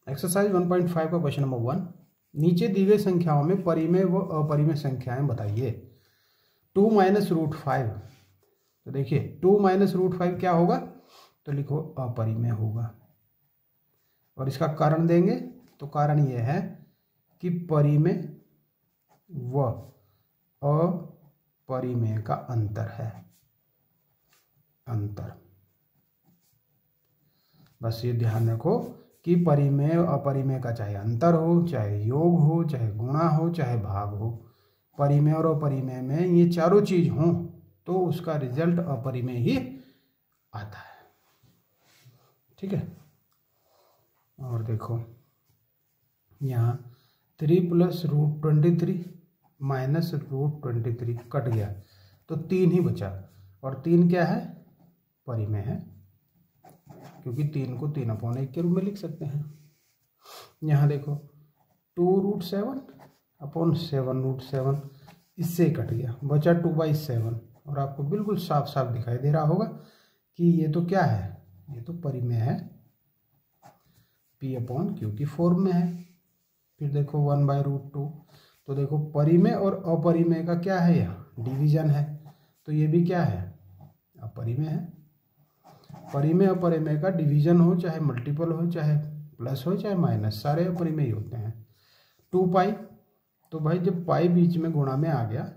Exercise 1.5 का question number 1, नीचे दी गई संख्याओं में परिमेय व अपरिमेय संख्याएं बताइए। 2 माइनस रूट 5, तो देखिए 2 माइनस रूट 5 क्या होगा, तो लिखो अपरिमेय होगा। और इसका कारण देंगे तो कारण यह है कि परिमेय व अपरिमेय का अंतर है, अंतर। बस ये ध्यान रखो कि परिमेय अपरिमेय का चाहे अंतर हो, चाहे योग हो, चाहे गुणा हो, चाहे भाग हो, परिमेय और अपरिमेय में ये चारों चीज हों तो उसका रिजल्ट अपरिमेय ही आता है। ठीक है। और देखो यहाँ 3 plus root 23 minus root 23 cut गया तो 3 ही बचा, और 3 क्या है, परिमेय है, क्योंकि 3 को 3/1 के रूप में लिख सकते हैं। यहाँ देखो 2 रूट 7 अपॉन 7 रूट 7, इससे कट गया, बचा 2/7। और आपको बिल्कुल साफ साफ दिखाई दे रहा होगा कि ये तो क्या है, ये तो परिमेय है, p/q की फॉर्म में है। फिर देखो 1/√2, तो देखो परिमेय और अपरिमेय का क्या है, यहाँ डिवीजन है, तो ये भी क्या है, अपरिमेय है। परिमेय अपरिमेय का डिवीजन हो, चाहे मल्टीपल हो, चाहे प्लस हो, चाहे माइनस, सारे अपरिमेय होते हैं। 2π, तो भाई जब पाई बीच में गुणा में आ गया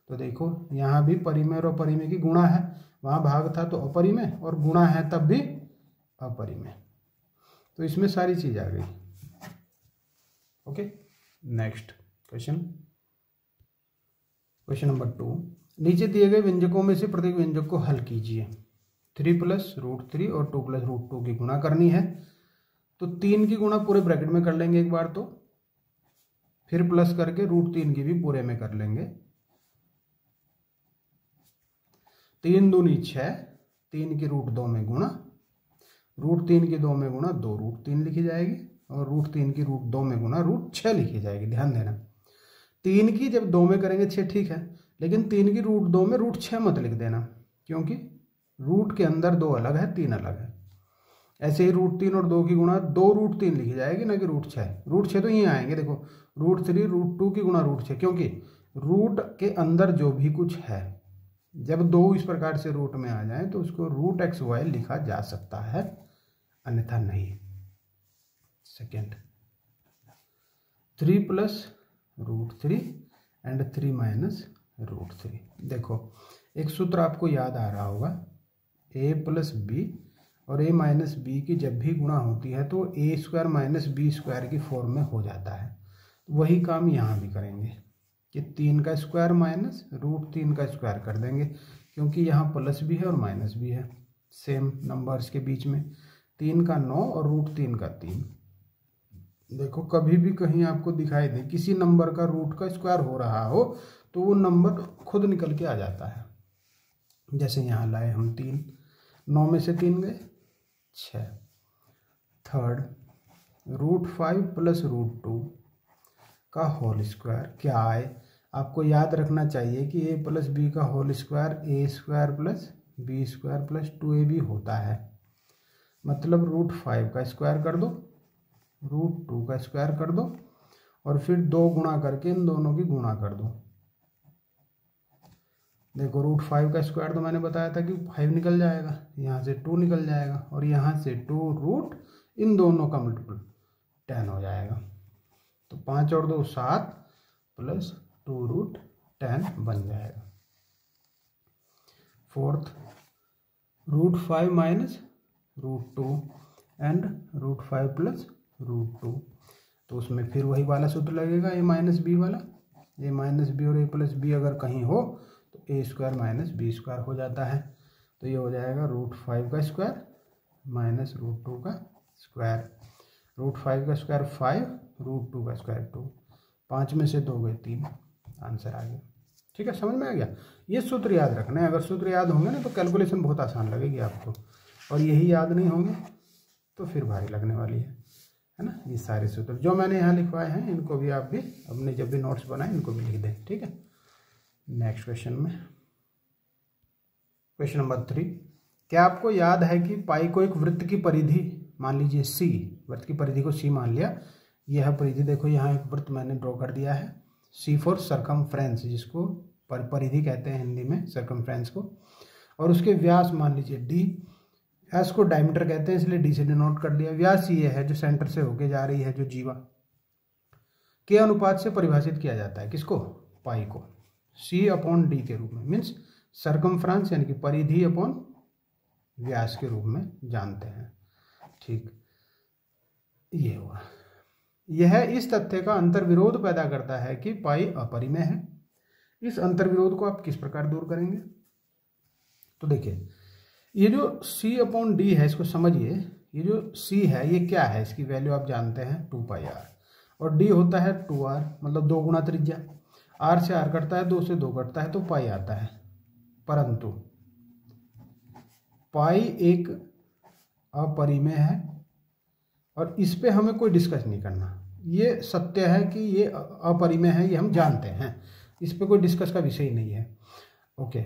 तो देखो यहाँ भी परिमेय और अपरिमेय की गुणा है, वहाँ भाग था तो अपरिमेय, और गुणा है तब भी अपरिमेय, तो इसमें सारी चीज आ गई। Okay, next question, question number 2, नीचे दिए गए व्यंजकों में से प्रत्येक व्यंजक को हल कीजिए। 3 प्लस रूट 3 और 2 प्लस रूट 2 की गुणा करनी है, तो 3 की गुणा पूरे ब्रैकेट में कर लेंगे एक बार, तो फिर प्लस करके रूट 3 की भी पूरे में कर लेंगे। 3 दूनी 6, 3 की रूट 2 में गुणा, रूट 3 की 2 में गुणा 2 रूट 3 लिखी जाएगी, और रूट 3 की रूट 2 में गुणा रूट 6 लिखी जाएगी। ध्यान देना, 3 की जब 2 में करेंगे 6 ठीक है, लेकिन 3 की रूट 2 में रूट 6 मत लिख देना, क्योंकि रूट के अंदर 2 अलग है, 3 अलग है। ऐसे ही रूट 3 और 2 की गुणा 2 रूट 3 लिखी जाएगी, ना कि रूट 6। रूट 6 तो यहीं आएंगे, देखो रूट 3 रूट 2 की गुणा रूट 6, क्योंकि रूट के अंदर जो भी कुछ है, जब 2 इस प्रकार से रूट में आ जाए तो उसको रूट XY लिखा जा सकता है, अन्यथा नहीं। Second, 3 plus root 3 and 3 minus root 3। देखो एक सूत्र आपको याद आ रहा होगा, a प्लस बी और a माइनस बी की जब भी गुणा होती है तो a² माइनस b² की फॉर्म में हो जाता है। वही काम यहाँ भी करेंगे कि 3 का स्क्वायर माइनस रूट 3 का स्क्वायर कर देंगे, क्योंकि यहाँ प्लस भी है और माइनस भी है सेम नंबर्स के बीच में। 3 का 9 और रूट 3 का 3। देखो कभी भी कहीं आपको दिखाई दे किसी नंबर का रूट का स्क्वायर हो रहा हो तो वो नंबर खुद निकल के आ जाता है। जैसे यहाँ लाए हम 3, 9 में से 3 गए 6। थर्ड, रूट 5 प्लस रूट 2 का होल स्क्वायर क्या आए, आपको याद रखना चाहिए कि a प्लस बी का whole square a² plus b² plus 2ab होता है। मतलब रूट 5 का स्क्वायर कर दो, रूट 2 का स्क्वायर कर दो, और फिर 2 गुणा करके इन दोनों की गुणा कर दो। देखो रूट 5 का स्क्वायर तो मैंने बताया था कि 5 निकल जाएगा, यहाँ से 2 निकल जाएगा, और यहाँ से 2 रूट इन दोनों का मल्टीपल 10 हो जाएगा। तो 5 और 2 7 प्लस 2 रूट 10 बन जाएगा। Fourth, root 5 minus root 2 and root 5 plus root 2, तो उसमें फिर वही वाला सूत्र लगेगा, a माइनस बी वाला। a माइनस बी और a प्लस बी अगर कहीं हो तो a² माइनस b² हो जाता है। तो ये हो जाएगा रूट 5 का स्क्वायर माइनस रूट 2 का स्क्वायर। रूट 5 का स्क्वायर 5, रूट 2 का स्क्वायर 2, 5 में से 2 गए 3, आंसर आ गया। ठीक है, समझ में आ गया। ये सूत्र याद रखना है, अगर सूत्र याद होंगे ना तो कैलकुलेशन बहुत आसान लगेगी आपको, और यही याद नहीं होंगे तो फिर भारी लगने वाली है ना। ये सारे सूत्र जो मैंने यहाँ लिखवाए हैं इनको भी आप भी अपने जब भी नोट्स बनाए इनको भी लिख दें। ठीक है, नेक्स्ट क्वेश्चन में, क्वेश्चन नंबर 3, क्या आपको याद है कि पाई को एक वृत्त की परिधि मान लीजिए सी, वृत्त की परिधि को सी मान लिया, यह परिधि देखो यहाँ एक वृत्त मैंने ड्रॉ कर दिया है, सी फॉर सरकमफ्रेंस, जिसको परिधि कहते हैं हिंदी में, सरकमफ्रेंस को, और उसके व्यास मान लीजिए डी, एस को डायमीटर कहते हैं इसलिए डी से डिनोट कर लिया। व्यास ये है जो सेंटर से होके जा रही है, जो जीवा के अनुपात से परिभाषित किया जाता है, किसको, पाई को, सी अपॉन डी के रूप में, मीन्स सरकमफ्रेंस यानी कि परिधि अपॉन व्यास के रूप में जानते हैं। ठीक, ये हुआ। यह इस तथ्य का अंतर्विरोध पैदा करता है कि पाई अपरिमेय है। इस अंतर्विरोध को आप किस प्रकार दूर करेंगे? तो देखिए, ये जो c अपॉन डी है, इसको समझिए, ये जो c है ये क्या है, इसकी वैल्यू आप जानते हैं 2πr, और d होता है 2r, मतलब 2 गुना त्रिज्या, r से r कटता है, 2 से 2 कटता है, तो पाई आता है। परंतु पाई एक अपरिमेय है और इस पे हमें कोई डिस्कस नहीं करना। ये सत्य है कि ये अपरिमेय है, ये हम जानते हैं, इस पे कोई डिस्कस का विषय नहीं है। ओके,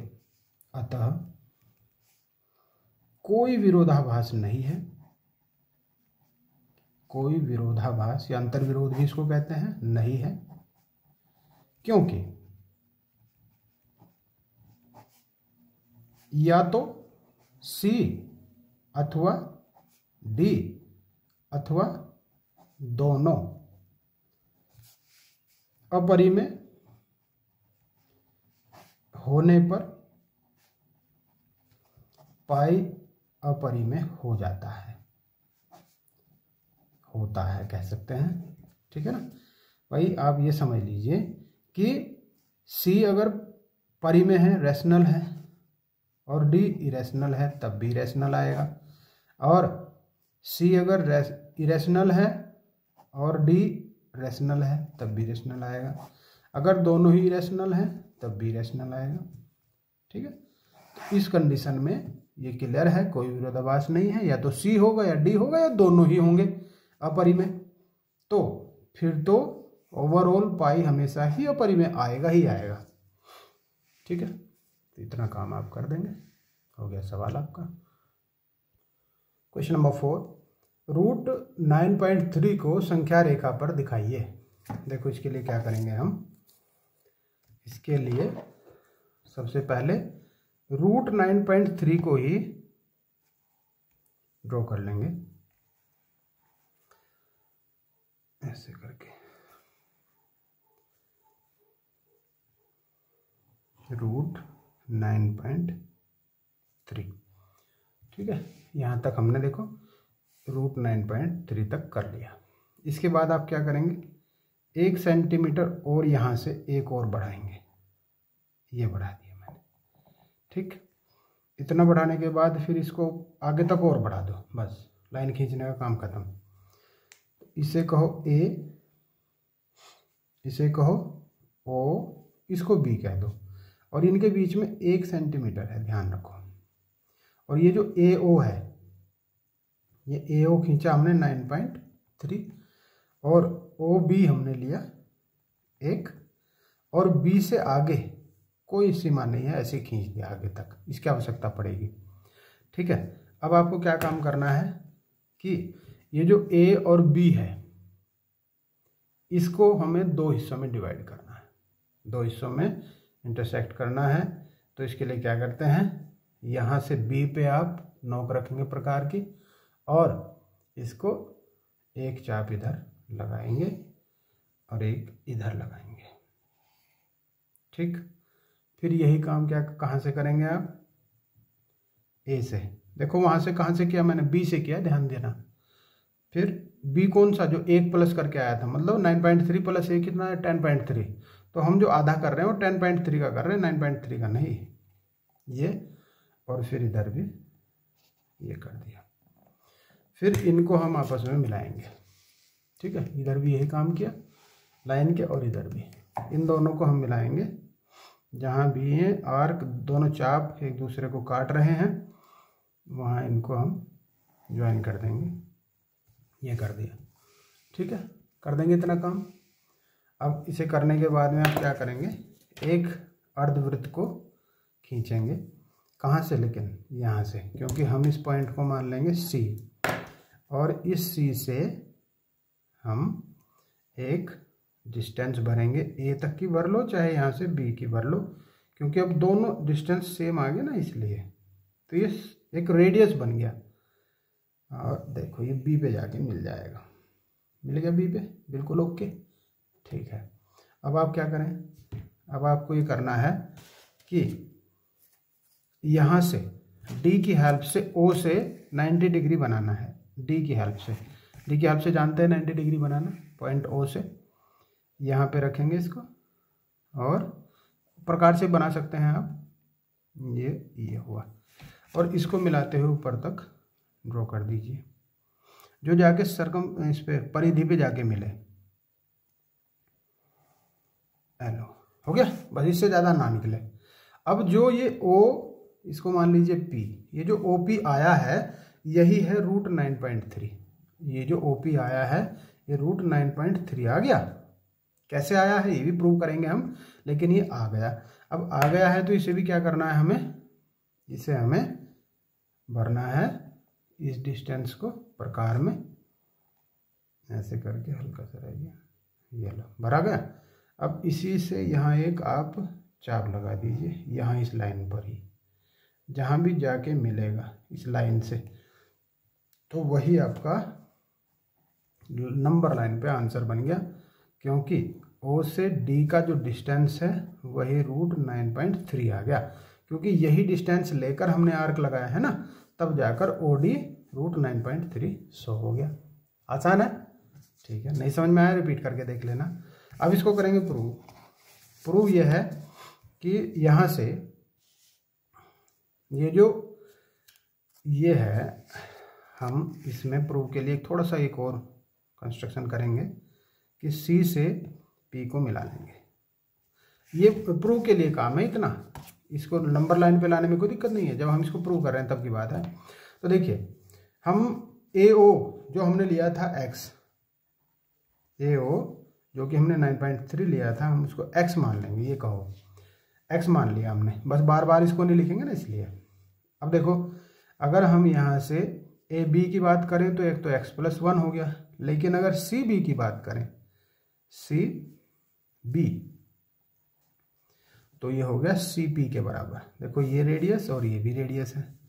अतः कोई विरोधाभास नहीं है, कोई विरोधाभास या अंतर्विरोध भी इसको कहते हैं, नहीं है, क्योंकि या तो C अथवा D अथवा दोनों अपरिमेय होने पर पाई अपरिमेय हो जाता है, होता है कह सकते हैं। ठीक है ना भाई, आप ये समझ लीजिए कि C अगर परिमेय है, रैशनल है, और D इरेशनल है, तब भी इरेशनल आएगा, और C अगर इरेशनल है और D रैशनल है, तब भी रैशनल आएगा। अगर दोनों ही इरेशनल हैं तब भी इरेशनल आएगा। ठीक है, तो इस कंडीशन में ये क्लियर है, कोई विरोधाभास नहीं है, या तो C होगा या D होगा या दोनों ही होंगे अपरिमेय। तो फिर तो ओवरऑल पाई हमेशा ही अपरिमेय आएगा ही आएगा। ठीक है, तो इतना काम आप कर देंगे, हो गया सवाल आपका। क्वेश्चन नंबर 4, रूट 9.3 को संख्या रेखा पर दिखाइए। देखो इसके लिए क्या करेंगे हम, इसके लिए सबसे पहले रूट 9.3 को ही ड्रॉ कर लेंगे ऐसे करके, रूट 9.3। ठीक है, यहाँ तक हमने देखो रूट 9.3 तक कर लिया। इसके बाद आप क्या करेंगे, 1 सेंटीमीटर और यहाँ से एक और बढ़ाएंगे, ये बढ़ा दिया मैंने। ठीक, इतना बढ़ाने के बाद फिर इसको आगे तक और बढ़ा दो, बस लाइन खींचने का काम खत्म। इसे कहो A, इसे कहो O, इसको B कह दो, और इनके बीच में 1 सेंटीमीटर है, ध्यान रखो। और ये जो AO है, ये AO खींचा हमने 9.3, और OB हमने लिया 1, और B से आगे कोई सीमा नहीं है, ऐसे खींच दिया आगे तक, इसकी आवश्यकता पड़ेगी। ठीक है, अब आपको क्या काम करना है कि ये जो A और B है, इसको हमें 2 हिस्सों में डिवाइड करना है, 2 हिस्सों में इंटरसेक्ट करना है। तो इसके लिए क्या करते हैं, यहाँ से B पे आप नोक रखेंगे प्रकार की, और इसको एक चाप इधर लगाएंगे और एक इधर लगाएंगे। ठीक, फिर यही काम क्या कहाँ से करेंगे आप, A से। देखो वहाँ से कहाँ से किया मैंने, B से किया, ध्यान देना। फिर B कौन सा, जो 1 प्लस करके आया था, मतलब 9.3 प्लस 1 कितना है, 10.3। तो हम जो आधा कर रहे हैं वो 10.3 का कर रहे हैं, 9.3 का नहीं, ये। और फिर इधर भी ये कर दिया। फिर इनको हम आपस में मिलाएंगे। ठीक है, इधर भी यही काम किया लाइन के, और इधर भी, इन दोनों को हम मिलाएंगे। जहाँ भी ये आर्क, दोनों चाप एक दूसरे को काट रहे हैं, वहाँ इनको हम ज्वाइन कर देंगे। ये कर दिया। ठीक है, कर देंगे इतना काम। अब इसे करने के बाद में आप क्या करेंगे, एक अर्धवृत्त को खींचेंगे। कहाँ से, लेकिन यहाँ से, क्योंकि हम इस पॉइंट को मान लेंगे C, और इस सी से हम एक डिस्टेंस भरेंगे, ए तक की भर लो चाहे यहाँ से बी की भर लो, क्योंकि अब दोनों डिस्टेंस सेम आ गए ना, इसलिए तो ये एक रेडियस बन गया। और देखो ये बी पे जाके मिल जाएगा, मिल गया बी पे, बिल्कुल ओके। ठीक है, अब आप क्या करें, अब आपको ये करना है कि यहाँ से डी की हेल्प से ओ से 90 डिग्री बनाना है। डी की हेल्प से जानते हैं 90 डिग्री बनाना, पॉइंट ओ से यहाँ पे रखेंगे इसको, और प्रकार से बना सकते हैं आप, ये हुआ, और इसको मिलाते हुए ऊपर तक ड्रॉ कर दीजिए, जो जाके सरकम इस पे परिधि पे जाके मिले। हेलो, हो गया, बस इससे ज़्यादा ना निकले। अब जो ये ओ, इसको मान लीजिए पी, ये जो ओ पी आया है यही है √9.3। ये जो ओ पी आया है ये √9.3 आ गया। कैसे आया है ये भी प्रूव करेंगे हम, लेकिन ये आ गया। अब आ गया है तो इसे भी क्या करना है हमें, इसे हमें भरना है इस डिस्टेंस को प्रकार में, ऐसे करके हल्का सा रह गया, ये लो भरा गया। अब इसी से यहाँ एक आप चाप लगा दीजिए, यहाँ इस लाइन पर ही, जहाँ भी जाके मिलेगा इस लाइन से, तो वही आपका नंबर लाइन पे आंसर बन गया, क्योंकि ओ से डी का जो डिस्टेंस है वही √9.3 आ गया, क्योंकि यही डिस्टेंस लेकर हमने आर्क लगाया है ना, तब जाकर ओ डी √9.3 शो हो गया। आसान है, ठीक है, नहीं समझ में आया रिपीट करके देख लेना। अब इसको करेंगे प्रूव यह है कि यहाँ से ये है, हम इसमें प्रूव के लिए थोड़ा सा एक और कंस्ट्रक्शन करेंगे कि सी से पी को मिला लेंगे। ये प्रूव के लिए काम है इतना, इसको नंबर लाइन पे लाने में कोई दिक्कत नहीं है, जब हम इसको प्रूव कर रहे हैं तब की बात है। तो देखिए, हम AO जो हमने लिया था x, AO जो कि हमने 9.3 लिया था, हम उसको x मान लेंगे। ये कहो x मान लिया हमने, बस बार बार इसको नहीं लिखेंगे ना, इसलिए। अब देखो, अगर हम यहाँ से AB की बात करें तो एक तो x+1 हो गया, लेकिन अगर CB की बात करें, CB, तो ये हो गया CP के बराबर। देखो ये रेडियस और ये भी रेडियस है,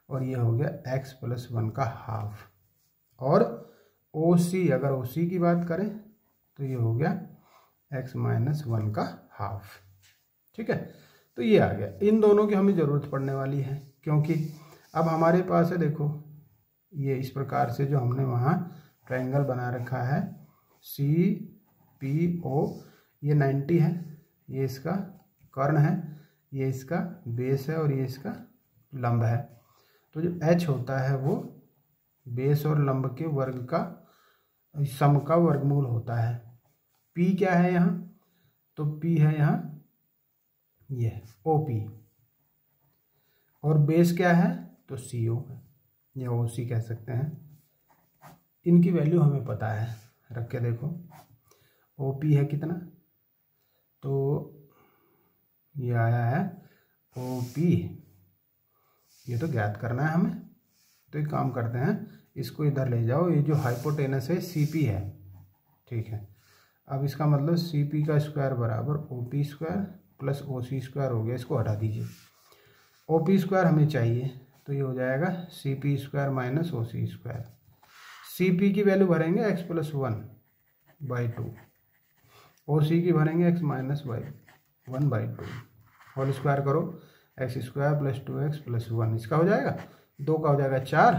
और ये हो गया x+1 का हाफ। और OC, अगर OC की बात करें तो ये हो गया x-1 का हाफ। ठीक है, तो ये आ गया। इन दोनों की हमें ज़रूरत पड़ने वाली है, क्योंकि अब हमारे पास है, देखो ये इस प्रकार से जो हमने वहाँ ट्रायंगल बना रखा है CPO, ये 90 है, ये इसका कर्ण है, ये इसका बेस है, और ये इसका लंब है। तो जो h होता है वो बेस और लंब के वर्ग का सम का वर्गमूल होता है। P क्या है यहाँ, तो P है यहाँ ये OP, और बेस क्या है तो CO है, या OC कह सकते हैं। इनकी वैल्यू हमें पता है, रख के देखो। OP है कितना, तो ये आया है OP, ये तो ज्ञात करना है हमें। तो एक काम करते हैं, इसको इधर ले जाओ, ये जो हाइपोटेनस है CP है, ठीक है। अब इसका मतलब CP का स्क्वायर बराबर OP square plus OC square हो गया, इसको हटा दीजिए। OP स्क्वायर हमें चाहिए, तो ये हो जाएगा CP square minus OC square. CP की वैल्यू भरेंगे x+1/2, OC की भरेंगे x-1/2, होल स्क्वायर करो, x square plus 2x plus 1, इसका हो जाएगा 2 का हो जाएगा 4,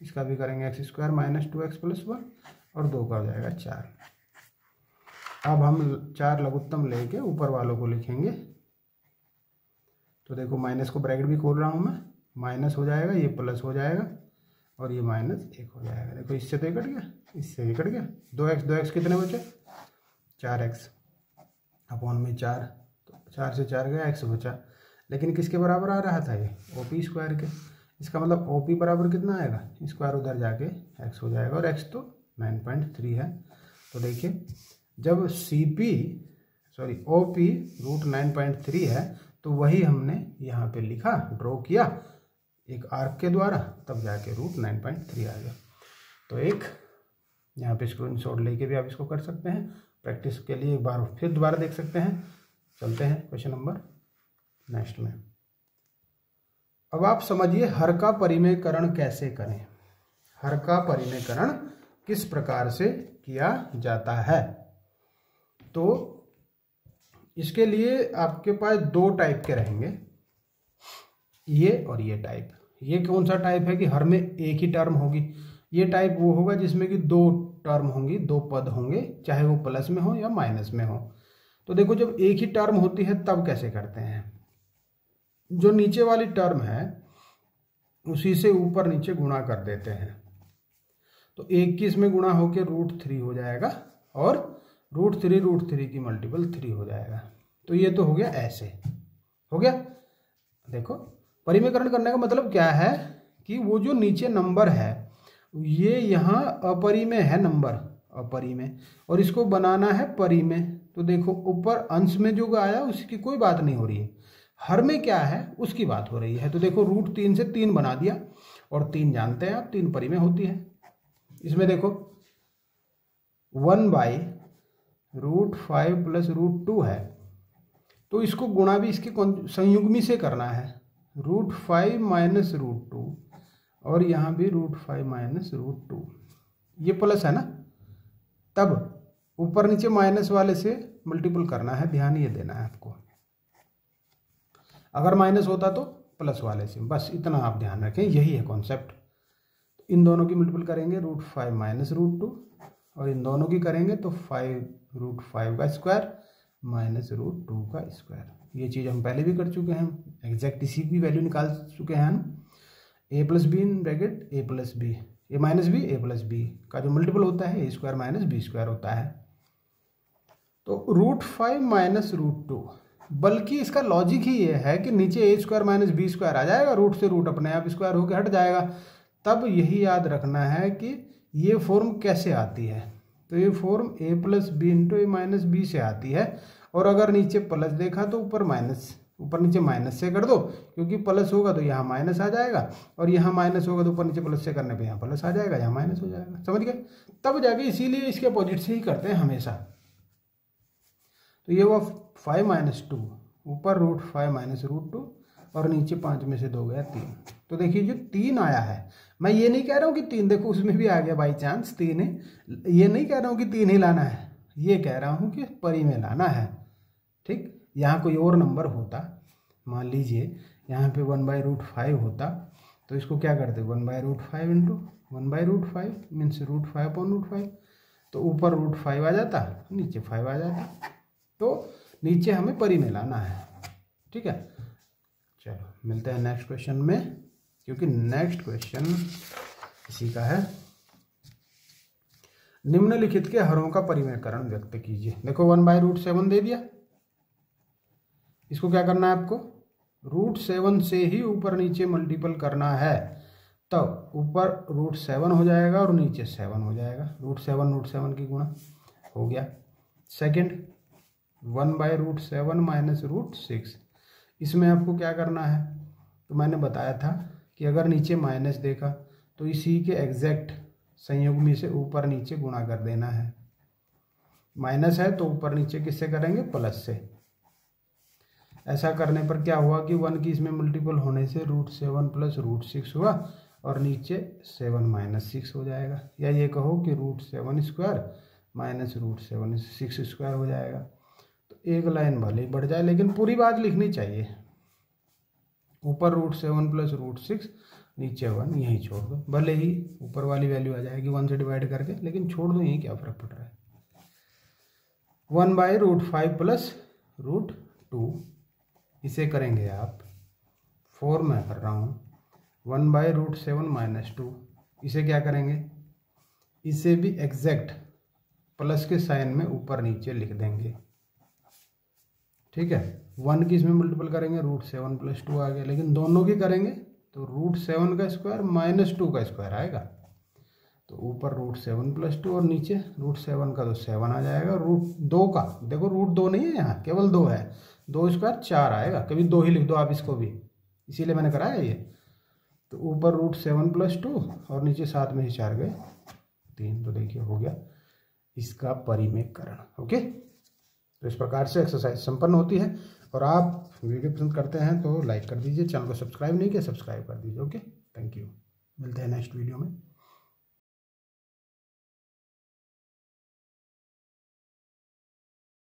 इसका भी करेंगे x square minus 2x plus 1, और 2 का हो जाएगा 4। अब हम 4 लघुत्तम लेके ऊपर वालों को लिखेंगे। तो देखो, माइनस को ब्रैकेट भी खोल रहा हूँ मैं, माइनस हो जाएगा, ये प्लस हो जाएगा, और ये -1 हो जाएगा। देखो इससे तो ये कट गया, इससे ये कट गया, 2x कितने बचे 4x अपॉन में 4, तो 4 से 4 गया, x बचा। लेकिन किसके बराबर आ रहा था ये, OP स्क्वायर के। इसका मतलब OP बराबर कितना आएगा, स्क्वायर उधर जाके x हो जाएगा, और x तो 9.3 है। तो देखिए, जब OP √9.3 है, तो वही हमने यहाँ पे लिखा, ड्रॉ किया एक आर्क के द्वारा, तब जाके √9.3 आ गया। तो एक यहाँ पे स्क्रीनशॉट लेके भी आप इसको कर सकते हैं, प्रैक्टिस के लिए एक बार फिर दोबारा देख सकते हैं। चलते हैं क्वेश्चन नंबर नेक्स्ट में। अब आप समझिए हर का परिमेयकरण कैसे करें, हर का परिमेयकरण किस प्रकार से किया जाता है। तो इसके लिए आपके पास दो टाइप के रहेंगे, ये और ये टाइप। ये कौन सा टाइप है कि हर में एक ही टर्म होगी, ये टाइप वो होगा जिसमें कि दो टर्म होंगी, दो पद होंगे, चाहे वो प्लस में हो या माइनस में हो। तो देखो जब एक ही टर्म होती है तब कैसे करते हैं, जो नीचे वाली टर्म है उसी से ऊपर नीचे गुणा कर देते हैं। तो 1 की इसमें गुणा होकर √3 हो जाएगा और √3 की मल्टीपल 3 हो जाएगा। तो ये तो हो गया, ऐसे हो गया। देखो परिमेयकरण करने का मतलब क्या है कि वो जो नीचे नंबर है ये यहाँ अपरिमेय है, नंबर अपरिमेय, और इसको बनाना है परिमेय। तो देखो ऊपर अंश में जो आया उसकी कोई बात नहीं हो रही है, हर में क्या है उसकी बात हो रही है। तो देखो √3 से 3 बना दिया, और 3 जानते हैं आप 3 परिमेय होती है। इसमें देखो 1/√5 + √2 है, तो इसको गुणा भी इसके संयुग्मी से करना है, √5 - √2, और यहाँ भी √5 - √2, ये प्लस है ना, तब ऊपर नीचे माइनस वाले से मल्टीपल करना है, ध्यान ये देना है आपको। अगर माइनस होता तो प्लस वाले से, बस इतना आप ध्यान रखें, यही है कॉन्सेप्ट। इन दोनों की मल्टीपल करेंगे √5 - √2, और इन दोनों की करेंगे तो 5√5 का स्क्वायर - √2 का स्क्वायर। ये चीज़ हम पहले भी कर चुके हैं, एग्जैक्ट इसी की वैल्यू निकाल चुके हैं हम। a + b in bracket a + b, a - b, a + b का जो मल्टीपल होता है a² - b² होता है। तो √5 - √2, बल्कि इसका लॉजिक ही ये है कि नीचे a² - b² आ जाएगा, रूट से रूट अपने आप स्क्वायर होकर हट जाएगा। तब यही याद रखना है कि ये फॉर्म कैसे आती है। तो ये form a + b × a - b से आती है, और अगर नीचे प्लस देखा तो ऊपर माइनस, ऊपर नीचे माइनस से कर दो, क्योंकि प्लस होगा तो यहाँ माइनस आ जाएगा, और यहाँ माइनस होगा तो ऊपर नीचे प्लस से करने पे यहाँ प्लस आ जाएगा, यहाँ माइनस हो जाएगा। समझ गए? तब जाके, इसीलिए इसके अपोजिट से ही करते हैं हमेशा। तो ये हुआ 5 - 2, ऊपर √5 - √2, और नीचे 5 में से 2 गया 3। तो देखिए जो 3 आया है, मैं ये नहीं कह रहा हूँ कि 3, देखो उसमें भी आ गया बाई चांस 3 है, ये नहीं कह रहा हूँ कि 3 ही लाना है, ये कह रहा हूँ कि परिमेय लाना है। ठीक, यहाँ कोई और नंबर होता, मान लीजिए यहाँ पे 1/√5 होता, तो इसको क्या करते 1/√5 × 1/√5 मीन्स √5/√5, तो ऊपर √5 आ जाता, नीचे 5 आ जाता। तो नीचे हमें परिमेय लाना है। ठीक है, चलो मिलते हैं नेक्स्ट क्वेश्चन में, क्योंकि नेक्स्ट क्वेश्चन इसी का है। निम्नलिखित के हरों का परिमेयकरण व्यक्त कीजिए। देखो 1/√7 दे दिया, इसको क्या करना है आपको, √7 से ही ऊपर नीचे मल्टीपल करना है, तब ऊपर √7 हो जाएगा और नीचे 7 हो जाएगा, √7 की गुणा हो गया। सेकंड 1/√7 - √6, इसमें आपको क्या करना है, तो मैंने बताया था कि अगर नीचे माइनस देखा तो इसी के एग्जैक्ट संयुग्मी से ऊपर नीचे गुणा कर देना है। माइनस है तो ऊपर नीचे किससे करेंगे, प्लस से। ऐसा करने पर क्या हुआ कि 1 की इसमें मल्टीपल होने से √7 + √6 हुआ, और नीचे 7 - 6 हो जाएगा, या ये कहो कि √7² - √7 हो जाएगा। तो एक लाइन भले ही बढ़ जाए, लेकिन पूरी बात लिखनी चाहिए। ऊपर √7 + √6, नीचे 1, यहीं छोड़ दो, भले ही ऊपर वाली वैल्यू आ जाएगी 1 से डिवाइड करके, लेकिन छोड़ दो, यहीं क्या फर्क पड़ रहा है। 1/√5 + √2, इसे करेंगे आप, 4 में कर रहा हूँ, 1/√7 - 2, इसे क्या करेंगे, इसे भी एग्जैक्ट प्लस के साइन में ऊपर नीचे लिख देंगे। ठीक है, 1 की इसमें मल्टीपल करेंगे, √7 + 2 आ गया, लेकिन दोनों की करेंगे तो √7 का स्क्वायर - 2 का स्क्वायर आएगा। तो ऊपर √7 + 2 और नीचे √7 का तो 7 आ जाएगा, √2 का देखो √2 नहीं है यहाँ, केवल 2 है, 2² 4 आएगा, कभी 2 ही लिख दो आप इसको भी, इसीलिए मैंने कराया ये। तो ऊपर √7 + 2 और नीचे 7 में से 4 गए 3। तो देखिए हो गया इसका परिमेयकरण। ओके, तो इस प्रकार से एक्सरसाइज संपन्न होती है। और आप वीडियो पसंद करते हैं तो लाइक कर दीजिए, चैनल को सब्सक्राइब नहीं किया सब्सक्राइब कर दीजिए। ओके, थैंक यू, मिलते हैं नेक्स्ट वीडियो में।